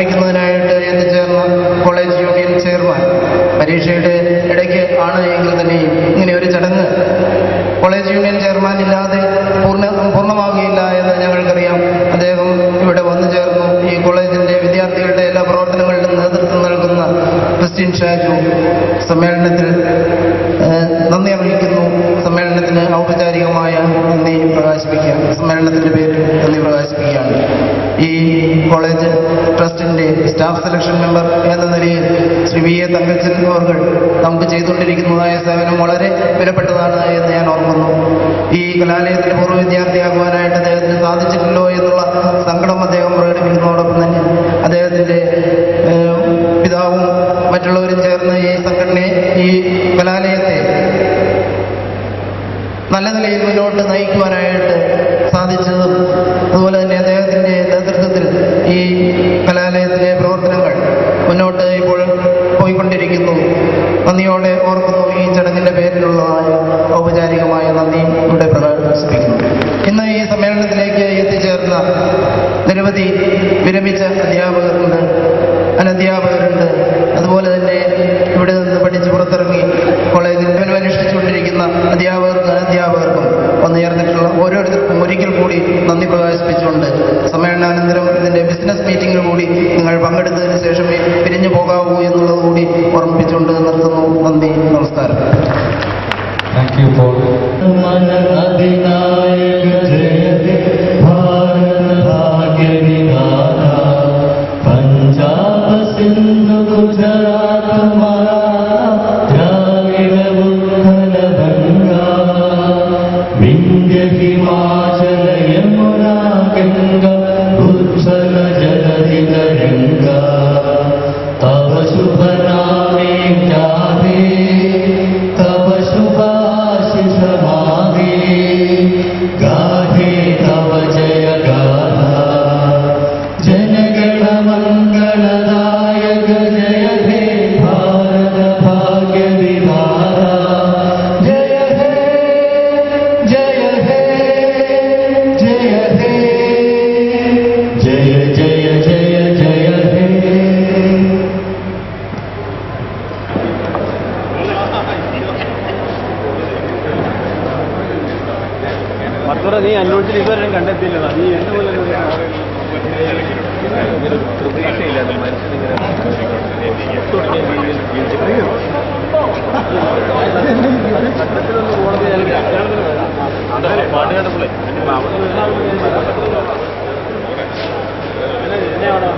ആരംഭിക്കുന്നതിനായിട്ട് എത്തിച്ചേർന്ന college union chairman പരീക്ഷയുടെ ഇടയ്ക്ക് ആണ് എങ്കിൽ തന്നെയും ഇങ്ങനെ ഒരു ചടങ്ങ് കോളേജ് യൂണിയൻ ചെയർമാൻ ഇല്ലാതെ പൂർണ്ണമാകുകയില്ല എന്ന് ഞങ്ങൾക്കറിയാം. അദ്ദേഹം ഇവിടെ വന്നു ചേർന്നു. ഈ കോളേജിൻ്റെ വിദ്യാർത്ഥികളുടെ എല്ലാ പ്രവർത്തനങ്ങളിലും നേതൃത്വം നൽകുന്ന ക്രിസ്ത്യൻ ഷാജു സമ്മേളനത്തിൽ നന്ദി അറിയിക്കുന്നു. സമ്മേളനത്തിന് ഔപചാരികമായ നന്ദി പ്രകാശിപ്പിക്കുകയാണ്. സമ്മേളനത്തിൻ്റെ പേരിൽ നന്ദി പ്രകാശിപ്പിക്കുകയാണ്. ഈ കോളേജ് ട്രസ്റ്റിൻ്റെ സ്റ്റാഫ് സെലക്ഷൻ മെമ്പർ എന്ന നിലയിൽ ശ്രീ വി എ തങ്കച്ചൻ അവർ നമുക്ക് ചെയ്തുകൊണ്ടിരിക്കുന്നതായ സേവനം വളരെ വിലപ്പെട്ടതാണ് എന്ന് ഞാൻ ഓർക്കുന്നു. ഈ കലാലയത്തിൻ്റെ പൂർവ്വ വിദ്യാർത്ഥിയാകുവാനായിട്ട് അദ്ദേഹത്തിന് സാധിച്ചിട്ടില്ലോ എന്നുള്ള സങ്കടം അദ്ദേഹം പ്രകടിപ്പിക്കുന്നതോടൊപ്പം തന്നെ അദ്ദേഹത്തിൻ്റെ പിതാവും മറ്റുള്ളവരും ചേർന്ന് ഈ സംഘടനയെ, ഈ കലാലയത്തെ നല്ല നിലയിൽ മുന്നോട്ട് നയിക്കുവാനായിട്ട് സാധിച്ചതും അതുപോലെ തന്നെ അദ്ദേഹത്തിൻ്റെ നേതൃത്വത്തിൽ ഈ കലാലയത്തിലെ പ്രവർത്തനങ്ങൾ മുന്നോട്ട് ഇപ്പോൾ പോയിക്കൊണ്ടിരിക്കുന്നു. നന്ദിയോടെ ഓർക്കുന്നു. ഈ ചടങ്ങിൻ്റെ പേരിലുള്ളതായ ഔപചാരികമായ നന്ദിയും ഇവിടെ പ്രകാശിപ്പിക്കുന്നു. ഇന്ന് ഈ സമ്മേളനത്തിലേക്ക് എത്തിച്ചേർന്ന നിരവധി വിരമിച്ച അധ്യാപകരുണ്ട്, അനധ്യാപകരുണ്ട്. അതുപോലെ തന്നെ ഇവിടെ നിന്ന് പഠിച്ച് പുറത്തിറങ്ങി കോളേജിൽ അനുഷ്ഠിച്ചുകൊണ്ടിരിക്കുന്ന അധ്യാപകർക്കും അനധ്യാപകർക്കും വന്നുചേർന്നിട്ടുള്ള ഓരോരുത്തർക്കും ഒരിക്കൽ കൂടി നന്ദി പ്രകാശിപ്പിച്ചുകൊണ്ട് സമ്മേളനാനന്തരം ഇതിൻ്റെ ബിസിനസ് മീറ്റിംഗിൽ കൂടി നിങ്ങൾ പങ്കെടുത്തതിന് ശേഷമേ പിരിഞ്ഞു പോകാവൂ എന്നുള്ളത് കൂടി ഓർമ്മിപ്പിച്ചുകൊണ്ട് നിർത്തുന്നു. നന്ദി, നമസ്കാരം. Thank you, Paul. Punjab Sindhu Gujarat Maratha Dravid Utkal Ganga Vindhya Himachal Yamuna Ganga उज्ज्वल जलधि तरंगा तव शुभ नामे जागे तव शुभ आशीष मागे गाहे तव जय गाथा जनगण मंगलदायक जय हे भारत भाग्य विधाता जय हे जय हे जय हे जय जय जय जय हे. മറ്റൊരു നീ അന്വേഷിച്ചിട്ട് ഇതുവരെ കണ്ടെത്തിയില്ല. നീ എന്നെ പോലെ പ്രതീക്ഷയില്ലാതെ മനുഷ്യനിങ്ങനെ പാട്ട് കേട്ടപ്പോളേ എന്നെ അവിടെ